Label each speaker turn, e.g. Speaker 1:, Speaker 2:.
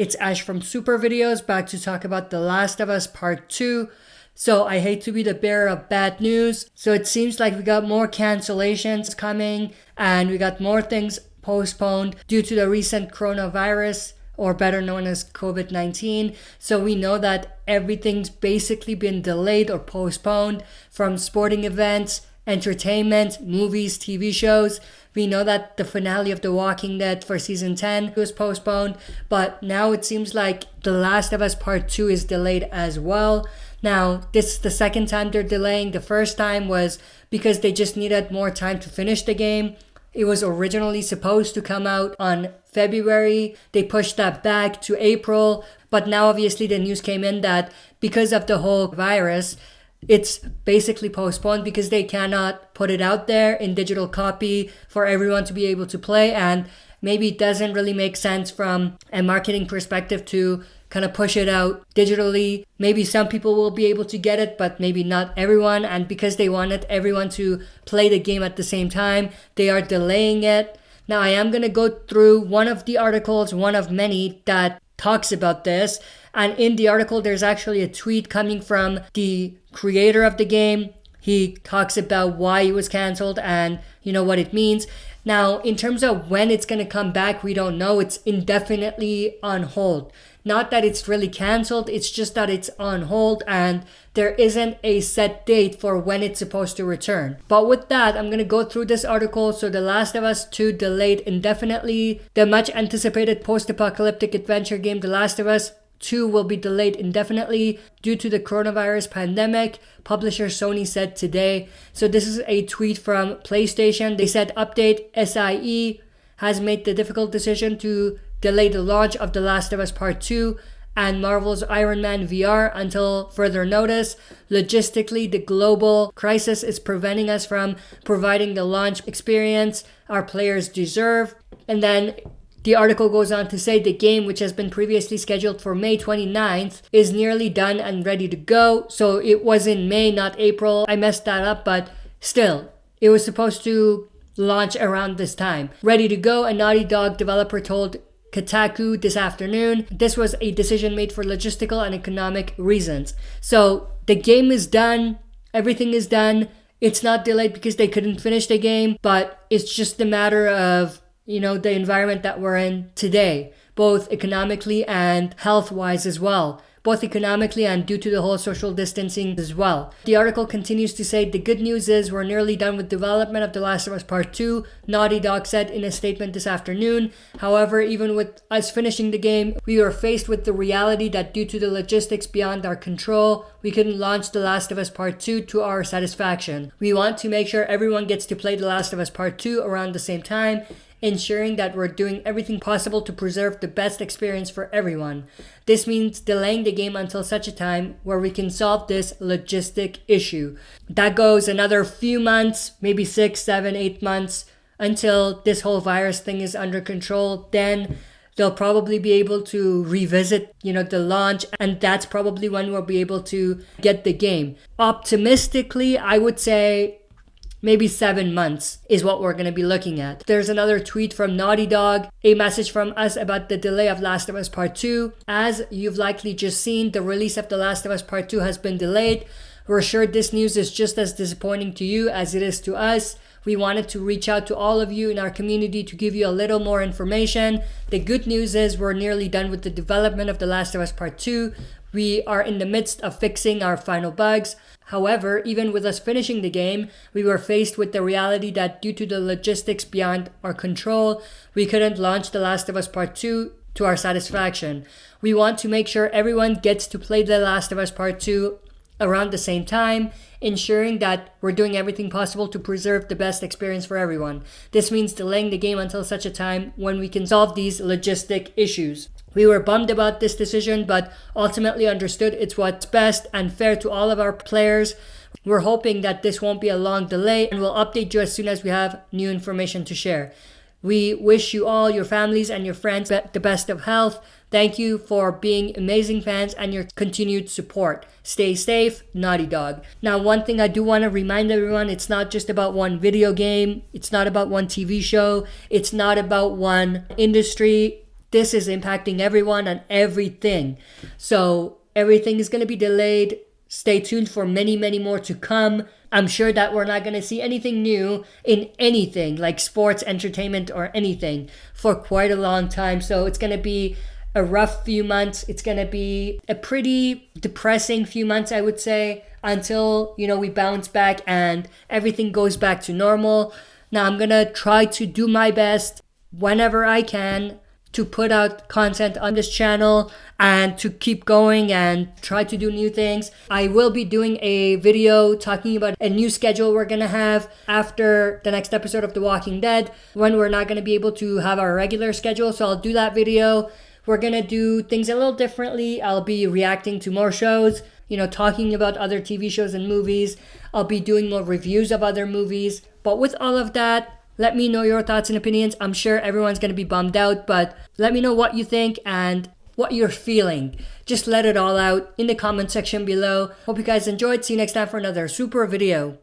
Speaker 1: It's Ash from Super Videos, back to talk about The Last of Us Part 2. So I hate to be the bearer of bad news. So it seems like we got more cancellations coming and we got more things postponed due to the recent coronavirus, or better known as COVID-19. So we know that everything's basically been delayed or postponed, from sporting events, entertainment, movies, TV shows. We know that the finale of The Walking Dead for season 10 was postponed, but now it seems like The Last of Us Part 2 is delayed as well. Now, this is the second time they're delaying. The first time was because they just needed more time to finish the game. It was originally supposed to come out on February. They pushed that back to April, but now obviously the news came in that because of the whole virus, it's basically postponed because they cannot put it out there in digital copy for everyone to be able to play, and maybe it doesn't really make sense from a marketing perspective to kind of push it out digitally. Maybe some people will be able to get it, but maybe not everyone, and because they wanted everyone to play the game at the same time, they are delaying it. Now I am going to go through one of the articles, one of many, that talks about this. And in the article, there's actually a tweet coming from the creator of the game. He talks about why it was canceled and what it means. Now, in terms of when it's going to come back, we don't know. It's indefinitely on hold. Not that it's really canceled, it's just that it's on hold and there isn't a set date for when it's supposed to return. But with that, I'm going to go through this article. So The Last of Us 2 delayed indefinitely. The much anticipated post-apocalyptic adventure game The Last of Us 2 will be delayed indefinitely due to the coronavirus pandemic, publisher Sony said today. So this is a tweet from PlayStation. They said, update, SIE has made the difficult decision to delay the launch of The Last of Us Part 2 and Marvel's Iron Man VR until further notice. Logistically, the global crisis is preventing us from providing the launch experience our players deserve. And then the article goes on to say the game, which has been previously scheduled for May 29th, is nearly done and ready to go. So it was in May, not April. I messed that up, but still, it was supposed to launch around this time. Ready to go, a Naughty Dog developer told Kotaku this afternoon. This was a decision made for logistical and economic reasons. So the game is done. Everything is done. It's not delayed because they couldn't finish the game, but it's just a matter of the environment that we're in today, both economically and health-wise as well. Both economically and due to the whole social distancing as well. The article continues to say, the good news is we're nearly done with development of The Last of Us Part 2, Naughty Dog said in a statement this afternoon. However, even with us finishing the game, we were faced with the reality that due to the logistics beyond our control, we couldn't launch The Last of Us Part 2 to our satisfaction. We want to make sure everyone gets to play The Last of Us Part 2 around the same time, ensuring that we're doing everything possible to preserve the best experience for everyone. This means delaying the game until such a time where we can solve this logistic issue. That goes another few months, maybe 6, 7, 8 months, until this whole virus thing is under control. Then they'll probably be able to revisit, the launch, and that's probably when we'll be able to get the game. Optimistically, I would say maybe 7 months is what we're going to be looking at. There's another tweet from Naughty Dog, a message from us about the delay of Last of Us Part 2. As you've likely just seen, the release of The Last of Us Part 2 has been delayed. We're sure this news is just as disappointing to you as it is to us. We wanted to reach out to all of you in our community to give you a little more information. The good news is we're nearly done with the development of The Last of Us Part 2. We are in the midst of fixing our final bugs. However, even with us finishing the game, we were faced with the reality that due to the logistics beyond our control, we couldn't launch The Last of Us Part 2 to our satisfaction. We want to make sure everyone gets to play The Last of Us Part 2 around the same time, ensuring that we're doing everything possible to preserve the best experience for everyone. This means delaying the game until such a time when we can solve these logistic issues. We were bummed about this decision, but ultimately understood it's what's best and fair to all of our players. We're hoping that this won't be a long delay, and we'll update you as soon as we have new information to share. We wish you all, your families, and your friends the best of health. Thank you for being amazing fans and your continued support. Stay safe, Naughty Dog. Now, one thing I do want to remind everyone, it's not just about one video game. It's not about one TV show. It's not about one industry. this is impacting everyone and everything. So everything is going to be delayed. Stay tuned for many, many more to come. I'm sure that we're not going to see anything new in anything like sports, entertainment, or anything for quite a long time. So it's going to be a rough few months. It's going to be a pretty depressing few months, I would say, until, we bounce back and everything goes back to normal. Now I'm going to try to do my best whenever I can to put out content on this channel and to keep going and try to do new things. I will be doing a video talking about a new schedule we're gonna have after the next episode of The Walking Dead, when we're not gonna be able to have our regular schedule. So I'll do that video. We're gonna do things a little differently. I'll be reacting to more shows, talking about other TV shows and movies. I'll be doing more reviews of other movies. But with all of that, let me know your thoughts and opinions. I'm sure everyone's going to be bummed out, but let me know what you think and what you're feeling. Just let it all out in the comment section below. Hope you guys enjoyed. See you next time for another super video.